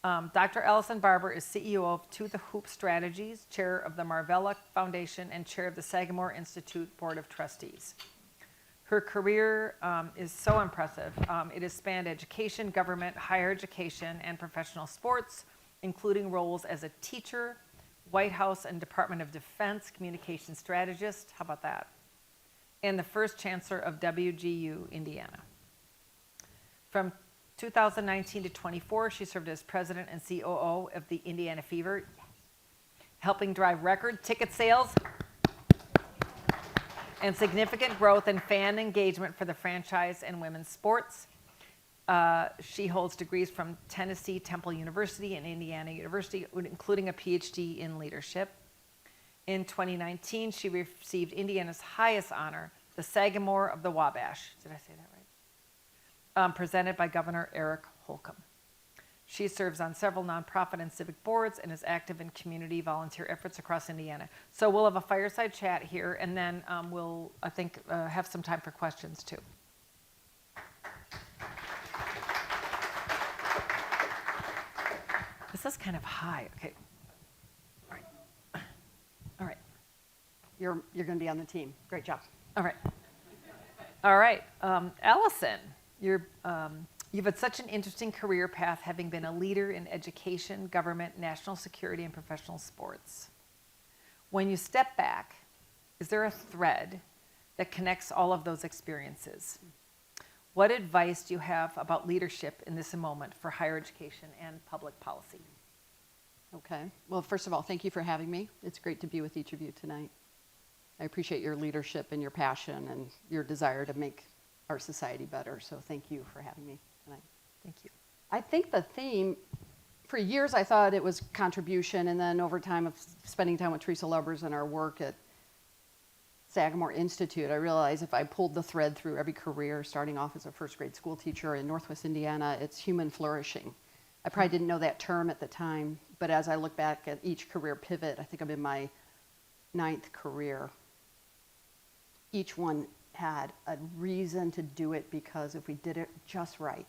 Dr. Allison Barber is CEO of To the Hoop Strategies, chair of the Marvella Foundation, and chair of the Sagamore Institute Board of Trustees. Her career is so impressive. It has spanned education, government, higher education, and professional sports, including roles as a teacher, White House and Department of Defense communication strategist, how about that? And the first chancellor of WGU Indiana. From 2019 to 24, she served as president and COO of the Indiana Fever, helping drive record ticket sales and significant growth in fan engagement for the franchise and women's sports. She holds degrees from Tennessee Temple University and Indiana University, including a PhD in leadership. In 2019, she received Indiana's highest honor, the Sagamore of the Wabash. Did I say that right? Presented by Governor Eric Holcomb. She serves on several nonprofit and civic boards and is active in community volunteer efforts across Indiana. So we'll have a fireside chat here, and then we'll, I think, have some time for questions too. This is kind of high. Okay. All right. All right. You're going to be on the team. Great job. All right. All right. Allison, you've had such an interesting career path, having been a leader in education, government, national security, and professional sports. When you step back, is there a thread that connects all of those experiences? What advice do you have about leadership in this moment for higher education and public policy? Okay. Well, first of all, thank you for having me. It's great to be with each of you tonight. I appreciate your leadership and your passion and your desire to make our society better. So thank you for having me tonight. Thank you. I think the theme, for years I thought it was contribution, and then over time of spending time with Teresa Lubbers and our work at Sagamore Institute, I realized if I pulled the thread through every career, starting off as a first grade school teacher in Northwest Indiana, it's human flourishing. I probably didn't know that term at the time, but as I look back at each career pivot, I think I'm in my 9th career. Each one had a reason to do it, because if we did it just right,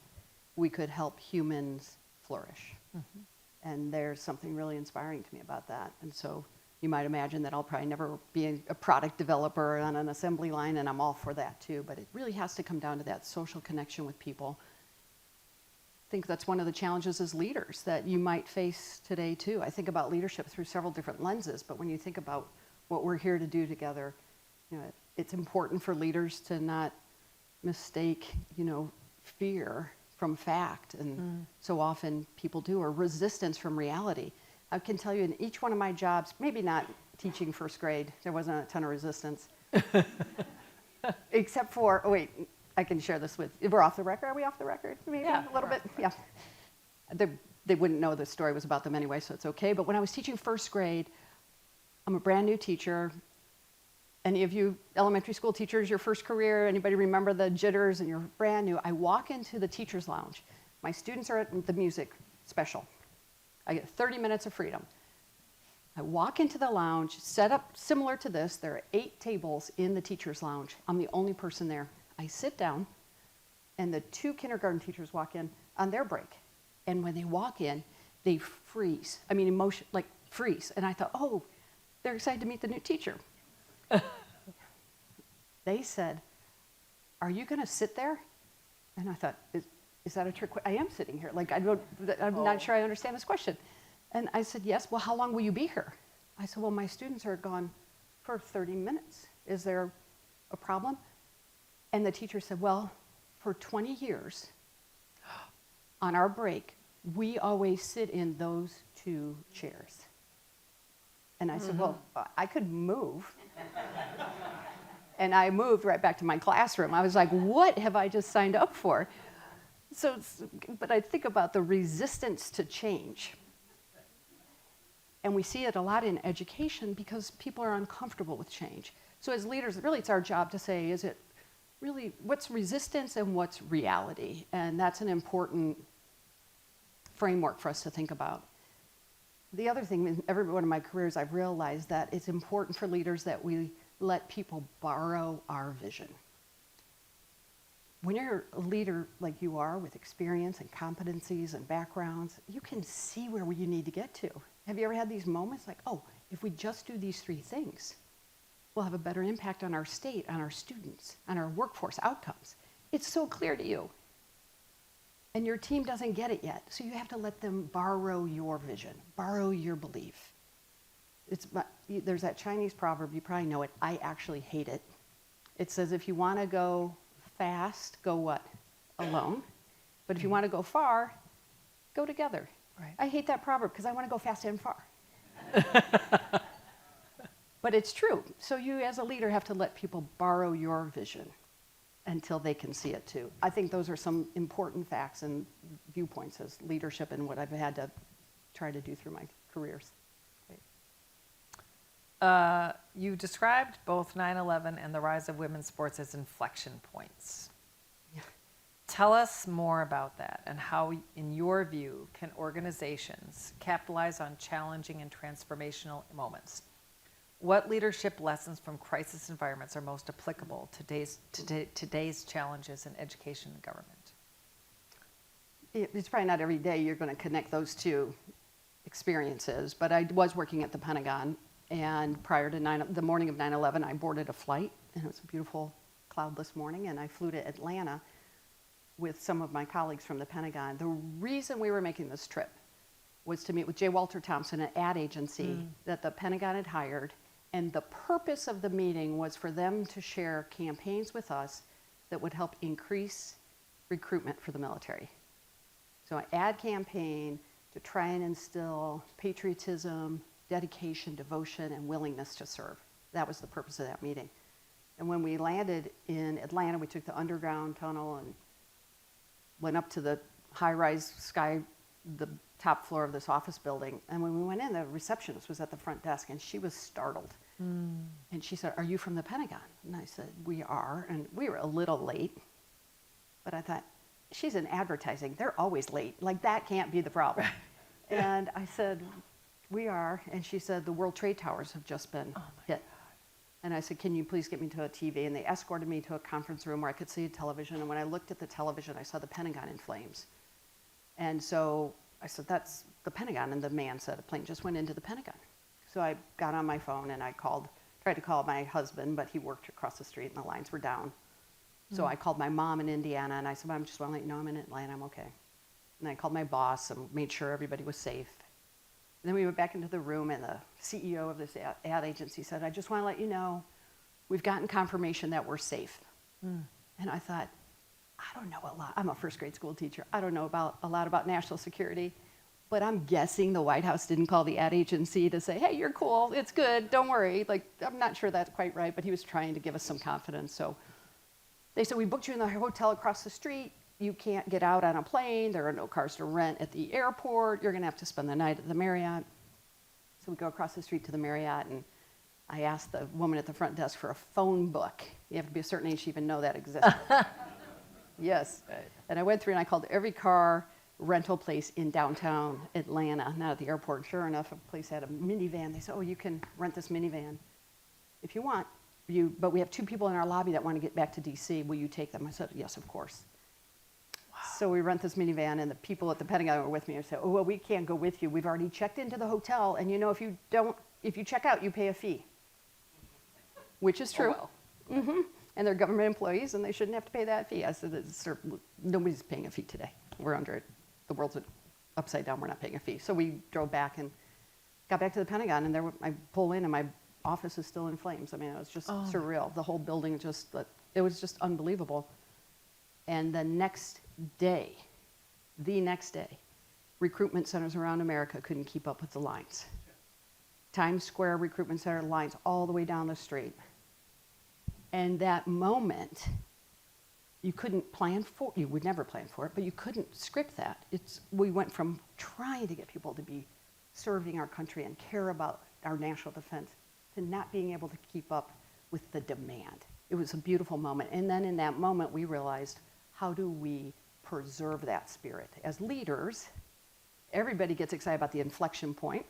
we could help humans flourish. Mm-hmm. And there's something really inspiring to me about that. And so you might imagine that I'll probably never be a product developer on an assembly line, and I'm all for that too, but it really has to come down to that social connection with people. I think that's one of the challenges as leaders that you might face today too. I think about leadership through several different lenses, but when you think about what we're here to do together, you know, it's important for leaders to not mistake, fear from fact. And so often people do, or resistance from reality. I can tell you in each one of my jobs, maybe not teaching first grade, there wasn't a ton of resistance. Except for, I can share this with, we're off the record? Are we off the record? Maybe a little bit? Yeah. They wouldn't know the story was about them anyway, so it's okay. But when I was teaching first grade, I'm a brand new teacher. Any of you elementary school teachers, your first career, anybody remember the jitters and you're brand new? I walk into the teacher's lounge. My students are at the music special. I get 30 minutes of freedom. I walk into the lounge, set up similar to this. There are 8 tables in the teacher's lounge. I'm the only person there. I sit down, and the 2 kindergarten teachers walk in on their break. And when they walk in, they freeze. I mean, freeze. And I thought, oh, they're excited to meet the new teacher. They said, "Are you going to sit there?" And I thought, is that a trick? I am sitting here. I'm not sure I understand this question. And I said, yes. Well, how long will you be here? I said, well, my students are gone for 30 minutes. Is there a problem? And the teacher said, well, for 20 years, on our break, we always sit in those 2 chairs. And I said, well, I could move. And I moved right back to my classroom. I was like, what have I just signed up for? But I think about the resistance to change. And we see it a lot in education because people are uncomfortable with change. So as leaders, really it's our job to say, is it really, what's resistance and what's reality? And that's an important framework for us to think about. The other thing, in every one of my careers, I've realized that it's important for leaders that we let people borrow our vision. when you're a leader like you are with experience and competencies and backgrounds, you can see where you need to get to. Have you ever had these moments like, oh, if we just do these 3 things, we'll have a better impact on our state, on our students, on our workforce outcomes? It's so clear to you. And your team doesn't get it yet. So you have to let them borrow your vision, borrow your belief. There's that Chinese proverb, you probably know it. I actually hate it. It says, if you want to go fast, go what? Alone. But if you want to go far, go together. Right. I hate that proverb because I want to go fast and far. But it's true. So you as a leader have to let people borrow your vision until they can see it too. I think those are some important facts and viewpoints as leadership and what I've had to try to do through my careers. You described both 9/11 and the rise of women's sports as inflection points. Yeah. Tell us more about that and how, in your view, can organizations capitalize on challenging and transformational moments? What leadership lessons from crisis environments are most applicable to today's challenges in education and government? It's probably not every day you're going to connect those 2 experiences, but I was working at the Pentagon, and prior to the morning of 9/11, I boarded a flight, and it was a beautiful cloudless morning, and I flew to Atlanta with some of my colleagues from the Pentagon. The reason we were making this trip was to meet with J. Walter Thompson, an ad agency that the Pentagon had hired, and the purpose of the meeting was for them to share campaigns with us that would help increase recruitment for the military. So an ad campaign to try and instill patriotism, dedication, devotion, and willingness to serve. That was the purpose of that meeting. And when we landed in Atlanta, we took the underground tunnel and went up to the high-rise the top floor of this office building. And when we went in, the receptionist was at the front desk, and she was startled. And she said, "Are you from the Pentagon?" And I said, "We are." And we were a little late. But I thought, she's in advertising. They're always late. Like, that can't be the problem. And I said, "We are." And she said, "The World Trade Towers have just been hit." And I said, "Can you please get me to a TV?" And they escorted me to a conference room where I could see a television. And when I looked at the television, I saw the Pentagon in flames. And so I said, "That's the Pentagon." And the man said, "A plane just went into the Pentagon." So I got on my phone and I tried to call my husband, but he worked across the street and the lines were down. So I called my mom in Indiana and I said, "Mom, just want to let you know I'm in Atlanta, I'm okay." And I called my boss and made sure everybody was safe. And then we went back into the room and the CEO of this ad agency said, "I just want to let you know we've gotten confirmation that we're safe." And I thought, I don't know a lot. I'm a first grade school teacher. I don't know a lot about national security, but I'm guessing the White House didn't call the ad agency to say, "Hey, you're cool, it's good, don't worry." Like, I'm not sure that's quite right, but he was trying to give us some confidence. So they said, "We booked you in the hotel across the street. You can't get out on a plane. There are no cars to rent at the airport. You're going to have to spend the night at the Marriott." So we go across the street to the Marriott, and I asked the woman at the front desk for a phone book. You have to be a certain age to even know that existed. Yes. Right. And I went through and I called every car rental place in downtown Atlanta, not at the airport. Sure enough, a place had a minivan. They said, "Oh, you can rent this minivan if you want. But we have 2 people in our lobby that want to get back to DC. Will you take them?" I said, "Yes, of course." Wow. So we rent this minivan, and the people at the Pentagon were with me. I said, "Oh, well, we can't go with you. We've already checked into the hotel, and if you check out, you pay a fee." Which is true. Oh, well. And they're government employees, and they shouldn't have to pay that fee. I said, "Nobody's paying a fee today. We're under it. The world's upside down. We're not paying a fee." So we drove back and got back to the Pentagon, and I pull in, and my office is still in flames. I mean, it was just surreal. The whole building it was just unbelievable. And the next day, recruitment centers around America couldn't keep up with the lines. Times Square recruitment center lines all the way down the street. And that moment, you couldn't plan for, you would never plan for it, but you couldn't script that. We went from trying to get people to be serving our country and care about our national defense to not being able to keep up with the demand. It was a beautiful moment. And then in that moment, we realized, how do we preserve that spirit? As leaders, everybody gets excited about the inflection point.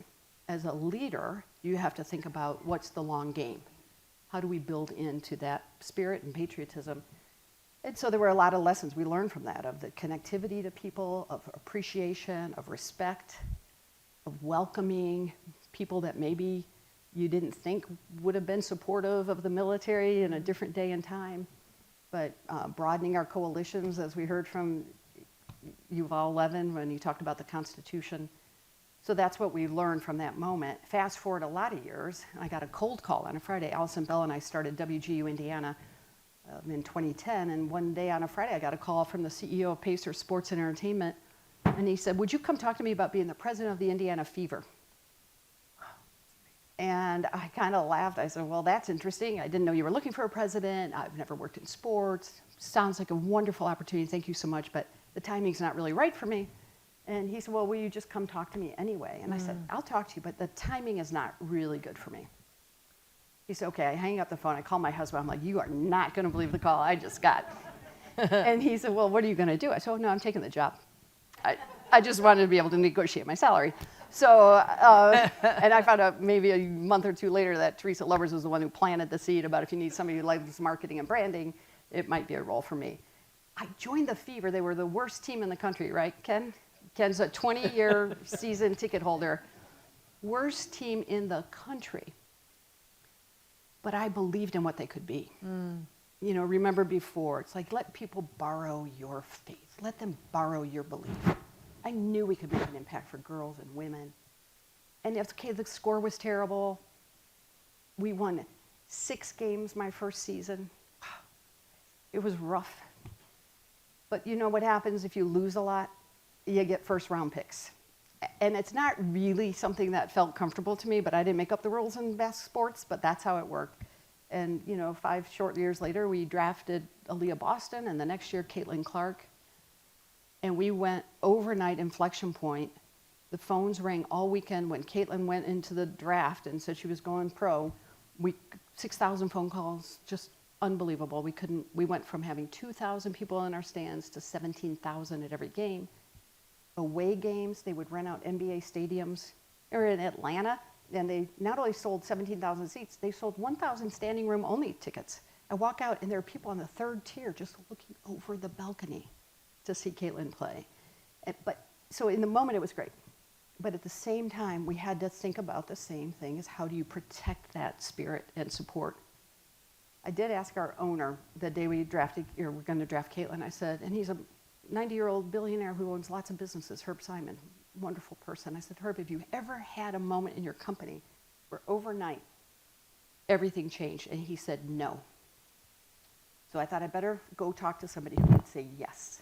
As a leader, you have to think about what's the long game. How do we build into that spirit and patriotism And so there were a lot of lessons we learned from that, of the connectivity to people, of appreciation, of respect, of welcoming people that maybe you didn't think would have been supportive of the military in a different day and time, but broadening our coalitions, as we heard from Yuval Levin when he talked about the Constitution. So that's what we learned from that moment. Fast forward a lot of years, I got a cold call on a Friday. Allison Bell and I started WGU Indiana in 2010, and one day on a Friday I got a call from the CEO of Pacer Sports and Entertainment, and he said, would you come talk to me about being the president of the Indiana Fever? And I kind of laughed. I said, well, that's interesting. I didn't know you were looking for a president. I've never worked in sports. Sounds like a wonderful opportunity. Thank you so much, but the timing's not really right for me. And he said, well, will you just come talk to me anyway? And I said, I'll talk to you, but the timing is not really good for me. He said, okay. I hang up the phone. I call my husband. I'm like, you are not going to believe the call I just got. And he said, well, what are you going to do? I said, oh, no, I'm taking the job. I just wanted to be able to negotiate my salary. So, and I found out maybe a month or two later that Teresa Lovers was the one who planted the seed about if you need somebody who likes marketing and branding, it might be a role for me. I joined the Fever. They were the worst team in the country, right, Ken? Ken's a 20-year season ticket holder. Worst team in the country. But I believed in what they could be. You know, remember before, it's like, let people borrow your faith. Let them borrow your belief. I knew we could make an impact for girls and women. And it's okay, the score was terrible. We won 6 games my first season. It was rough. But you know what happens if you lose a lot? You get first round picks. And it's not really something that felt comfortable to me, but I didn't make up the rules in basketball sports, but that's how it worked. And you know, 5 short years later, we drafted Aaliyah Boston, and the next year, Caitlin Clark. And we went overnight inflection point. The phones rang all weekend when Caitlin went into the draft and said she was going pro. 6,000 phone calls, just unbelievable. We went from having 2,000 people in our stands to 17,000 at every game. Away games, they would rent out NBA stadiums. They were in Atlanta, and they not only sold 17,000 seats, they sold 1,000 standing room only tickets. I walk out, and there are people on the 3rd tier just looking over the balcony to see Caitlin play. So in the moment, it was great. But at the same time, we had to think about the same thing as how do you protect that spirit and support. I did ask our owner the day we're going to draft Caitlin, I said, and he's a 90-year-old billionaire who owns lots of businesses, Herb Simon, wonderful person. I said, Herb, have you ever had a moment in your company where overnight everything changed? And he said, no. So I thought I better go talk to somebody who would say yes,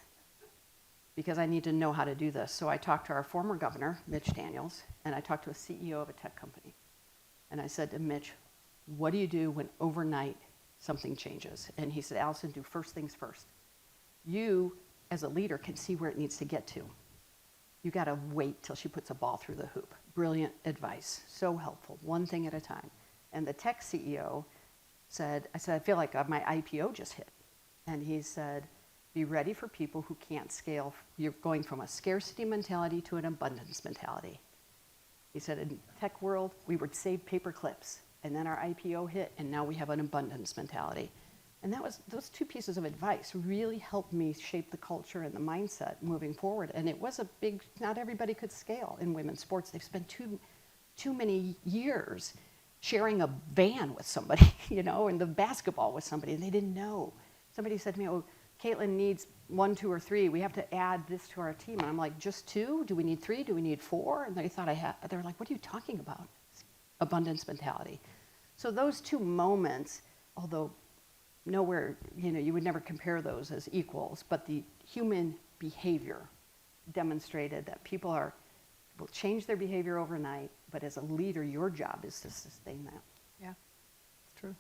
because I need to know how to do this. So I talked to our former governor, Mitch Daniels, and I talked to a CEO of a tech company. And I said to Mitch, what do you do when overnight something changes? And he said, Allison, do first things first. You, as a leader, can see where it needs to get to. You got to wait till she puts a ball through the hoop. Brilliant advice, so helpful, one thing at a time. And the tech CEO said, I feel like my IPO just hit. And he said, be ready for people who can't scale. You're going from a scarcity mentality to an abundance mentality. He said, in the tech world, we would save paper clips, and then our IPO hit, and now we have an abundance mentality. And those 2 pieces of advice really helped me shape the culture and the mindset moving forward. And it was not everybody could scale in women's sports. They've spent too many years sharing a van with somebody, you know, and the basketball with somebody, and they didn't know. Somebody said to me, oh, Caitlin needs 1, 2, or 3. We have to add this to our team. And I'm like, just 2? Do we need 3? Do we need 4? And they thought they were like, what are you talking about? Abundance mentality. So those 2 moments, although nowhere, you know, you would never compare those as equals, but the human behavior demonstrated that people will change their behavior overnight, but as a leader, your job is to sustain that. Yeah, it's true.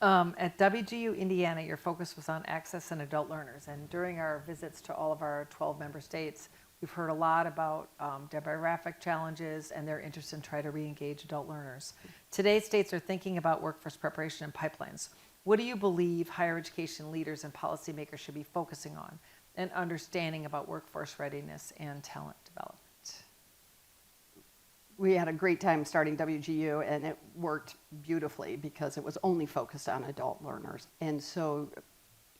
At WGU Indiana, your focus was on access and adult learners. And during our visits to all of our 12 member states, we've heard a lot about demographic challenges and their interest in trying to re-engage adult learners. Today, states are thinking about workforce preparation and pipelines. What do you believe higher education leaders and policymakers should be focusing on and understanding about workforce readiness and talent development? We had a great time starting WGU, and it worked beautifully because it was only focused on adult learners. And so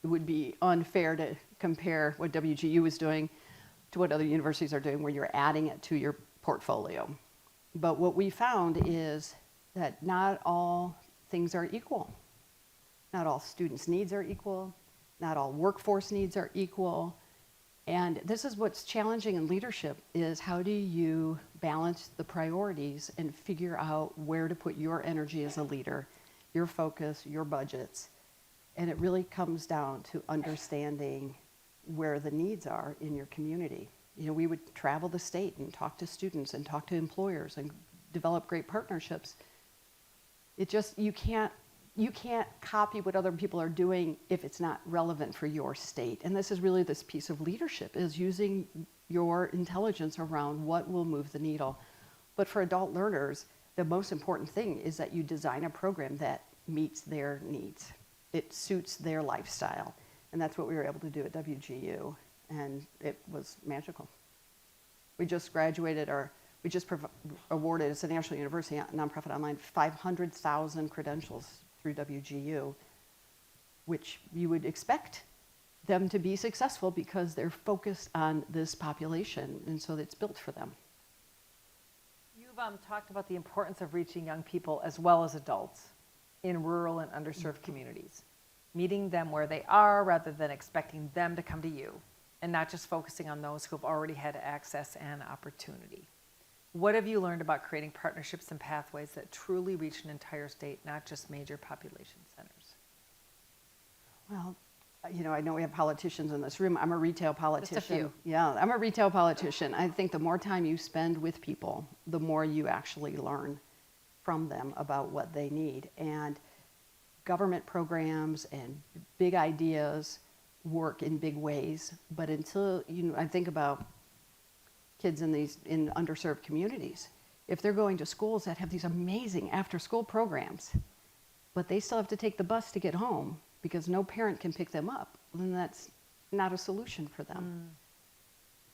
it would be unfair to compare what WGU is doing to what other universities are doing, where you're adding it to your portfolio. But what we found is that not all things are equal. Not all students' needs are equal. Not all workforce needs are equal. And this is what's challenging in leadership, is how do you balance the priorities and figure out where to put your energy as a leader, your focus, your budgets. And it really comes down to understanding where the needs are in your community. You know, we would travel the state and talk to students and talk to employers and develop great partnerships. It just, you can't copy what other people are doing if it's not relevant for your state. And this is really this piece of leadership, is using your intelligence around what will move the needle. But for adult learners, the most important thing is that you design a program that meets their needs. It suits their lifestyle. And that's what we were able to do at WGU. And it was magical. We just graduated, we just awarded, as a national university, nonprofit online, 500,000 credentials through WGU, which you would expect them to be successful because they're focused on this population, and so it's built for them. You've talked about the importance of reaching young people as well as adults in rural and underserved communities, meeting them where they are rather than expecting them to come to you, and not just focusing on those who have already had access and opportunity. What have you learned about creating partnerships and pathways that truly reach an entire state, not just major population centers? Well, you know, I know we have politicians in this room. I'm a retail politician. Just a few. Yeah, I'm a retail politician. I think the more time you spend with people, the more you actually learn from them about what they need. And government programs and big ideas work in big ways, but until, you know, I think about kids in underserved communities. If they're going to schools that have these amazing after-school programs, but they still have to take the bus to get home because no parent can pick them up, then that's not a solution for them.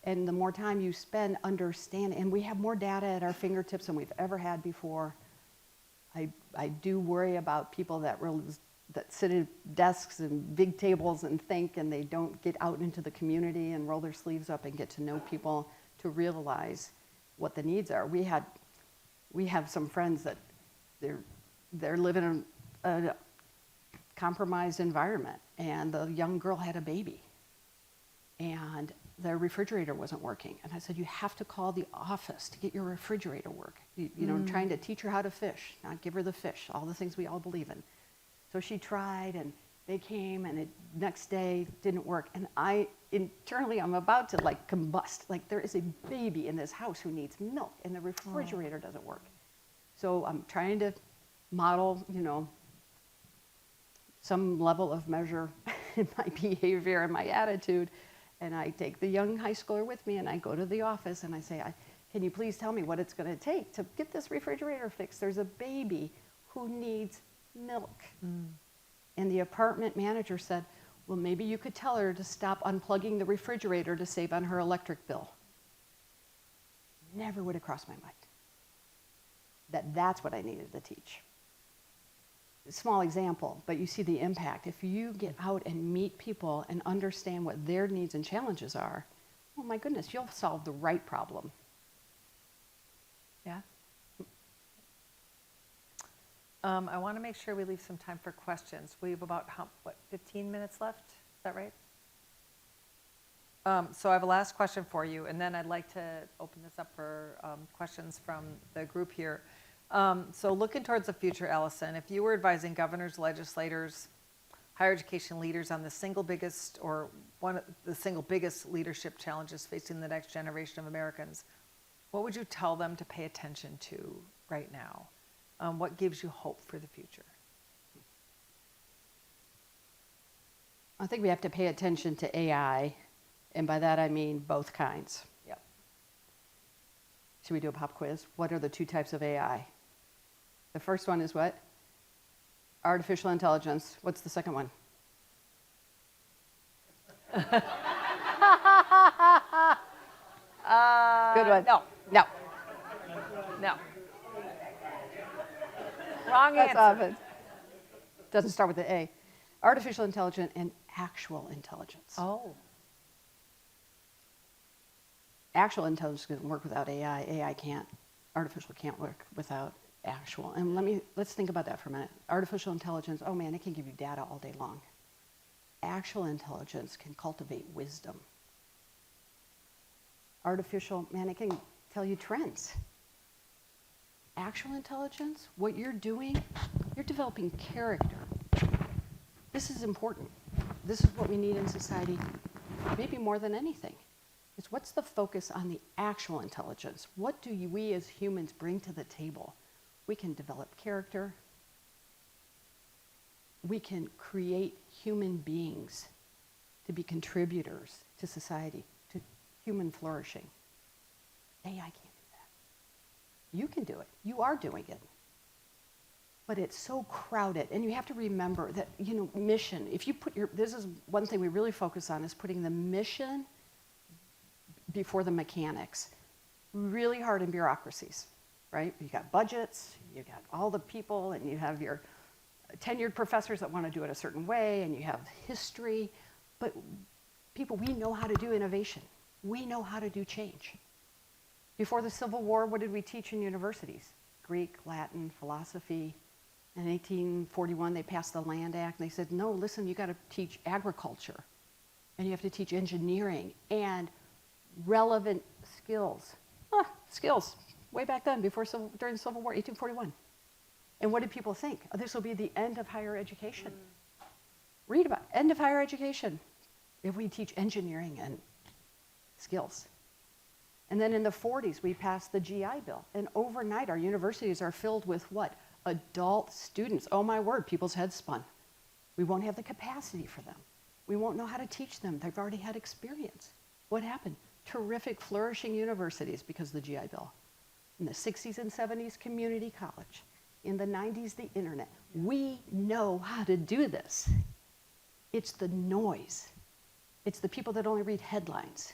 And the more time you spend understanding, and we have more data at our fingertips than we've ever had before. I do worry about people that sit at desks and big tables and think, and they don't get out into the community and roll their sleeves up and get to know people, to realize what the needs are. We have some friends that they're living in a compromised environment, and the young girl had a baby, and their refrigerator wasn't working. And I said, you have to call the office to get your refrigerator work. You know, trying to teach her how to fish, not give her the fish, all the things we all believe in. So she tried, and they came, and next day didn't work. And internally, I'm about to like combust. Like, there is a baby in this house who needs milk, and the refrigerator doesn't work. So I'm trying to model, you know, some level of measure in my behavior and my attitude. And I take the young high schooler with me, and I go to the office, and I say, can you please tell me what it's going to take to get this refrigerator fixed? There's a baby who needs milk. And the apartment manager said, well, maybe you could tell her to stop unplugging the refrigerator to save on her electric bill. Never would have crossed my mind. That's what I needed to teach. Small example, but you see the impact. If you get out and meet people and understand what their needs and challenges are, oh my goodness, you'll solve the right problem. Yeah. I want to make sure we leave some time for questions. We have about, 15 minutes left? Is that right? So I have a last question for you, and then I'd like to open this up for questions from the group here. So looking towards the future, Allison, if you were advising governors, legislators, higher education leaders on the single biggest or one of the single biggest leadership challenges facing the next generation of Americans, what would you tell them to pay attention to right now? What gives you hope for the future? I think we have to pay attention to AI, and by that I mean both kinds. Yep. Should we do a pop quiz? What are the two types of AI? The first one is what? Artificial intelligence. What's the second one? Good one. No. No. No. Wrong That's answer. often. Doesn't start with the A. Artificial intelligence and actual intelligence. Oh. Actual intelligence can work without AI. AI can't. Artificial can't work without actual. And let's think about that for a minute. Artificial intelligence, oh man, it can give you data all day long. Actual intelligence can cultivate wisdom. Artificial, man, it can tell you trends. Actual intelligence, what you're doing, you're developing character. This is important. This is what we need in society, maybe more than anything. Is what's the focus on the actual intelligence? What do we as humans bring to the table? We can develop character. We can create human beings to be contributors to society, to human flourishing. AI can't do that. You can do it. You are doing it. But it's so crowded, and you have to remember that, mission, if you put this is one thing we really focus on, is putting the mission before the mechanics. Really hard in bureaucracies, right? You got budgets, you got all the people, and you have your tenured professors that want to do it a certain way, and you have history. But people, we know how to do innovation. We know how to do change. Before the Civil War, what did we teach in universities? Greek, Latin, philosophy. In 1841, they passed the Land Act, and they said, no, listen, you got to teach agriculture, and you have to teach engineering, and relevant skills. Skills, way back then, during the Civil War, 1841. And what did people think? Oh, this will be the end of higher education. Read about it. End of higher education if we teach engineering and skills. And then in the 40s, we passed the GI Bill. And overnight, our universities are filled with what? Adult students. Oh my word, people's heads spun. We won't have the capacity for them. We won't know how to teach them. They've already had experience. What happened? Terrific, flourishing universities because of the GI Bill. In the 60s and 70s, community college. In the 90s, the internet. We know how to do this. It's the noise. It's the people that only read headlines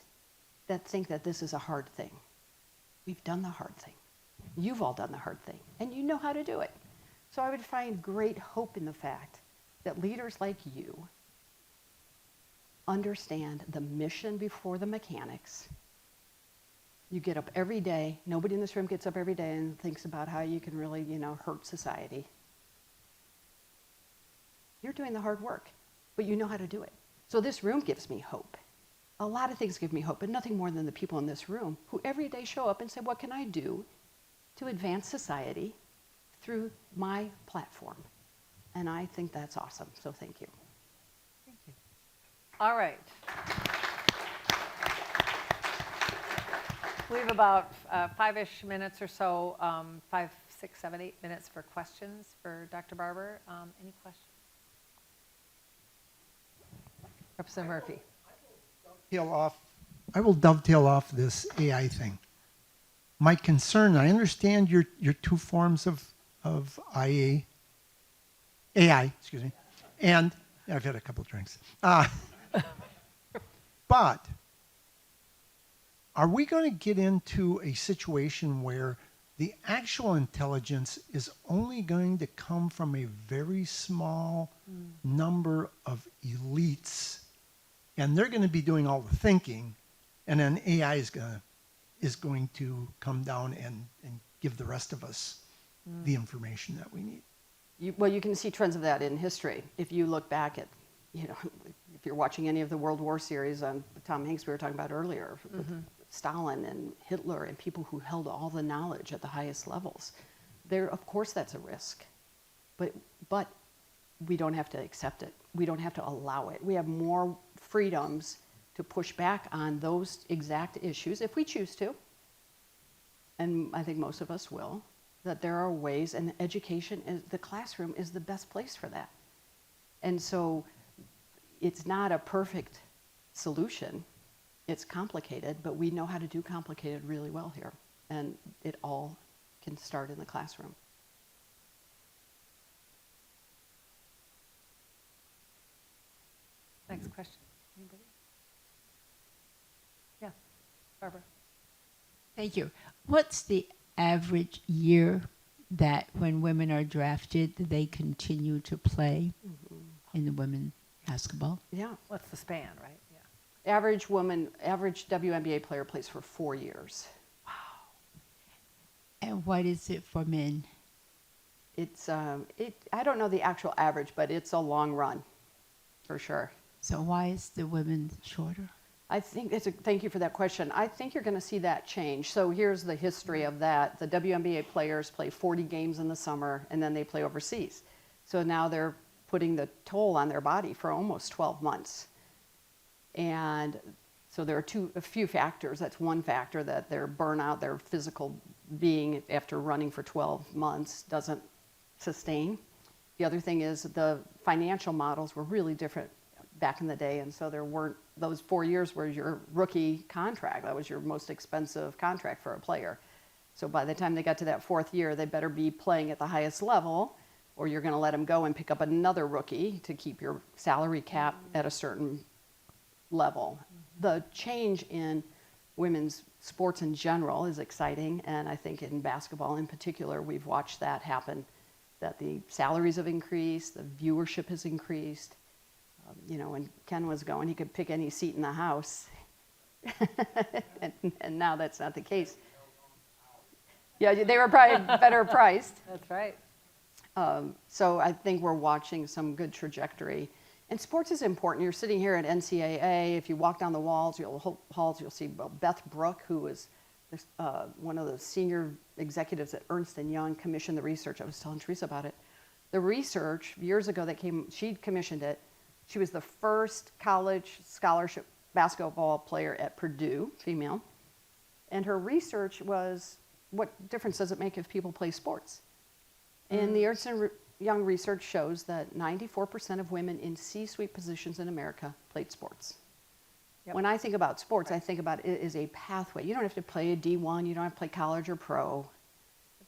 that think that this is a hard thing. We've done the hard thing. You've all done the hard thing, and you know how to do it. So I would find great hope in the fact that leaders like you understand the mission before the mechanics. You get up every day. Nobody in this room gets up every day and thinks about how you can really, hurt society. You're doing the hard work, but you know how to do it. So this room gives me hope. A lot of things give me hope, but nothing more than the people in this room who every day show up and say, what can I do to advance society through my platform? And I think that's awesome, so thank you. Thank you. All right. We have about 5-ish minutes or so, 5, 6, 7, 8 minutes for questions for Dr. Barber. Any questions? Representative Murphy. I will dovetail off this AI thing. My concern, I understand your two forms of AI, excuse me, and I've had a couple of drinks. But are we going to get into a situation where the actual intelligence is only going to come from a very small number of elites, and they're going to be doing all the thinking, and then AI is going to come down and give the rest of us the information that we need? You can see trends of that in history. If you look back at, if you're watching any of the World War series on Tom Hanks we were talking about earlier, with Stalin and Hitler and people who held all the knowledge at the highest levels, of course that's a risk. But we don't have to accept it. We don't have to allow it. We have more freedoms to push back on those exact issues if we choose to. And I think most of us will, that there are ways, and education, the classroom is the best place for that. And so it's not a perfect solution. It's complicated, but we know how to do complicated really well here. And it all can start in the classroom. Next question. Anybody? Yeah, Barbara. Thank you. What's the average year that when women are drafted, they continue to play in the women? basketball. Yeah. What's the span, right? Yeah. Average WNBA player plays for 4 years. And what is it for men? It's I don't know the actual average, but it's a long run, for sure. So why is the women shorter? I think thank you for that question. I think you're going to see that change. So here's the history of that. The WNBA players play 40 games in the summer, and then they play overseas. So now they're putting the toll on their body for almost 12 months. And so there are a few factors. That's one factor, that their burnout, their physical being after running for 12 months doesn't sustain. The other thing is the financial models were really different back in the day, and so there weren't, those 4 years were your rookie contract. That was your most expensive contract for a player. So by the time they got to that 4th year, they better be playing at the highest level, or you're going to let them go and pick up another rookie to keep your salary cap at a certain level. The change in women's sports in general is exciting, and I think in basketball in particular, we've watched that happen, that the salaries have increased, the viewership has increased. You know, when Ken was going, he could pick any seat in the house. and now that's not the case. Yeah, they were probably better priced. That's right. So I think we're watching some good trajectory. And sports is important. You're sitting here at NCAA. If you walk down the halls, you'll see Beth Brooke, who was one of the senior executives at Ernst & Young, commissioned the research. I was telling Teresa about it. The research, years ago, she commissioned it. She was the first college scholarship basketball player at Purdue, female. And her research was, what difference does it make if people play sports? And the Ernst & Young research shows that 94% of women in C-suite positions in America played sports. Yep. When I think about sports, I think about it as a pathway. You don't have to play a D1, you don't have to play college or pro.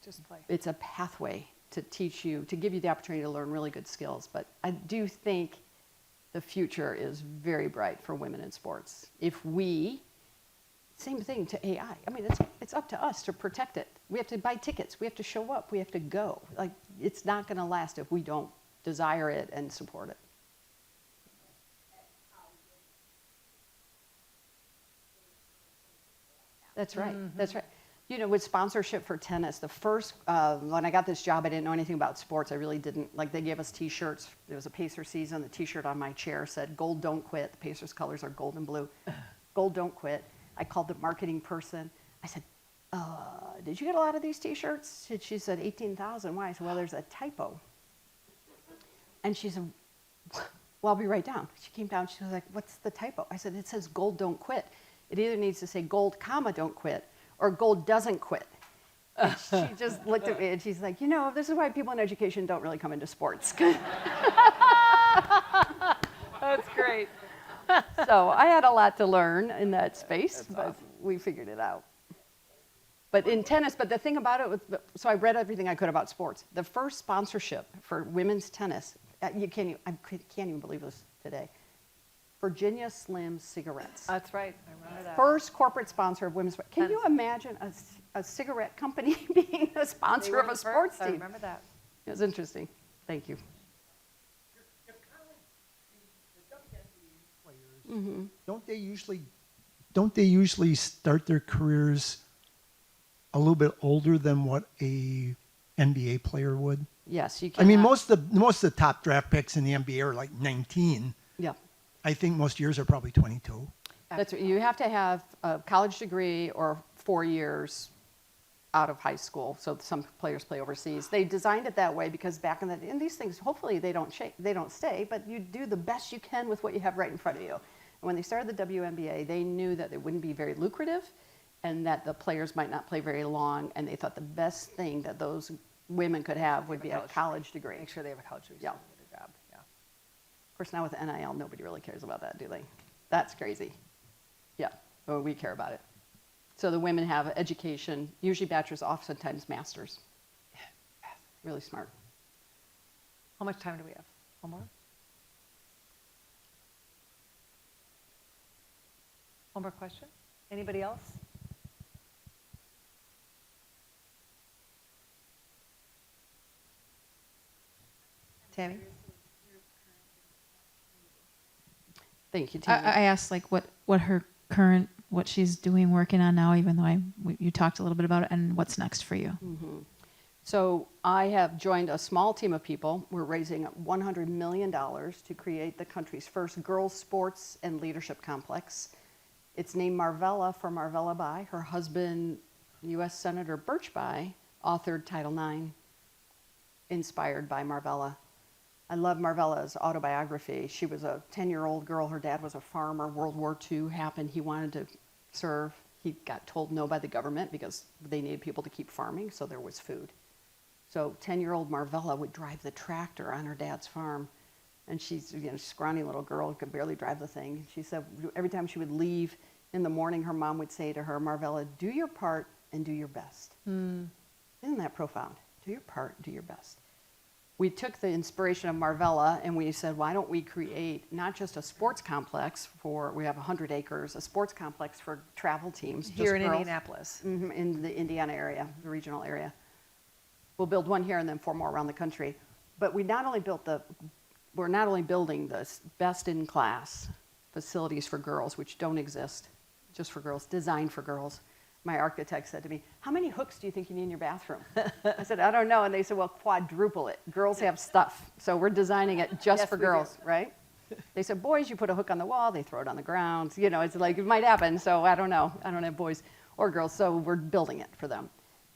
Just play. It's a pathway to teach you, to give you the opportunity to learn really good skills. But I do think the future is very bright for women in sports. If we, same thing to AI. I mean, it's up to us to protect it. We have to buy tickets. We have to show up. We have to go. Like, it's not going to last if we don't desire it and support it. That's right. Mm-hmm. That's right. You know, with sponsorship for tennis, the first, when I got this job, I didn't know anything about sports. I really didn't. Like, they gave us T-shirts. There was a Pacer season. The T-shirt on my chair said, "Gold don't quit." The Pacers colors are gold and blue. Gold don't quit. I called the marketing person. I said, did you get a lot of these T-shirts? She said, 18,000. Why? I said, well, there's a typo. And she said, well, I'll be right down. She came down. She was like, what's the typo? I said, it says gold don't quit. It either needs to say gold, comma, don't quit, or gold doesn't quit. And she just looked at me and she's like, you know, this is why people in education don't really come into sports. That's great. So I had a lot to learn in that space, but we figured it out. But in tennis, but the thing about it was, so I read everything I could about sports. The first sponsorship for women's tennis, I can't even believe this today, Virginia Slim cigarettes. That's right. I remember that. First corporate sponsor of women's sports. Can you imagine a cigarette company being a sponsor of a sports team? I remember that. It was interesting. Thank you. Mm-hmm. Don't they usually start their careers a little bit older than what a NBA player would? Yes, you can. I mean, most of the top draft picks in the NBA are like 19. Yeah. I think most years are probably 22. That's right. You have to have a college degree or 4 years out of high school. So some players play overseas. They designed it that way because back in the day, and these things, hopefully they don't stay, but you do the best you can with what you have right in front of you. And when they started the WNBA, they knew that it wouldn't be very lucrative and that the players might not play very long, and they thought the best thing that those women could have would be a college degree. Make sure they have a college degree. Yeah. To do their job. Yeah. Of course, now with NIL, nobody really cares about that, do they? That's crazy. Yeah, well, we care about it. So the women have education, usually bachelor's, oftentimes master's. Really smart. How much time do we have? One more? One more question? Anybody else? Tammy? Thank you, Tammy. I asked like what her current, what she's doing, working on now, even though you talked a little bit about it, and what's next for you. So I have joined a small team of people. We're raising $100 million to create the country's first girls' sports and leadership complex. It's named Marvella for Marvella By. Her husband, U.S. Senator Birch By, authored Title IX, inspired by Marvella. I love Marvella's autobiography. She was a 10-year-old girl. Her dad was a farmer. World War II happened. He wanted to serve. He got told no by the government because they needed people to keep farming, so there was food. So 10-year-old Marvella would drive the tractor on her dad's farm. And she's a scrawny little girl, could barely drive the thing. She said every time she would leave in the morning, her mom would say to her, Marvella, do your part and do your best. Isn't that profound? Do your part, do your best. We took the inspiration of Marvella and we said, why don't we create not just a sports complex we have 100 acres, a sports complex for travel teams. Here just in girls. Indianapolis. In the Indiana area, the regional area. We'll build one here and then 4 more around the country. But we're not only building the best-in-class facilities for girls, which don't exist, just for girls, designed for girls. My architect said to me, how many hooks do you think you need in your bathroom? I said, I don't know. And they said, well, quadruple it. Girls have stuff. So we're designing it just Yes, for we do. girls, right? They said, boys, you put a hook on the wall, they throw it on the ground. You know, it's like, it might happen. So I don't know. I don't have boys or girls. So we're building it for them.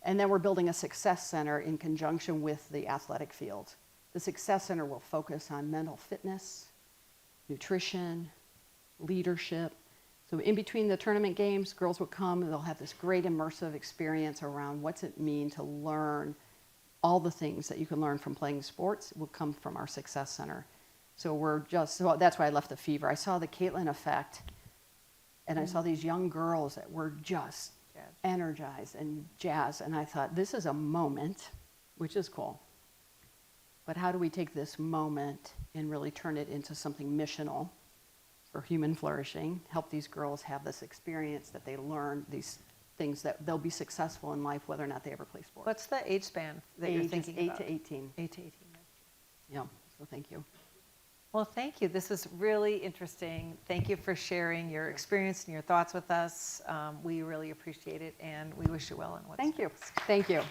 And then we're building a success center in conjunction with the athletic field. The success center will focus on mental fitness, nutrition, leadership. So in between the tournament games, girls will come and they'll have this great immersive experience around what's it mean to learn all the things that you can learn from playing sports will come from our success center. So so that's why I left the fever. I saw the Caitlin effect and I saw these young girls that were just energized and jazzed. And I thought, this is a moment, which is cool. But how do we take this moment and really turn it into something missional for human flourishing, help these girls have this experience that they learn these things that they'll be successful in life whether or not they ever play sports. What's the age span that you're Ages thinking 8 about? to 18. 8 to 18. Yeah, so thank you. Well, thank you. This was really interesting. Thank you for sharing your experience and your thoughts with us. We really appreciate it, and we wish you well in what's Thank you. next. Thank you.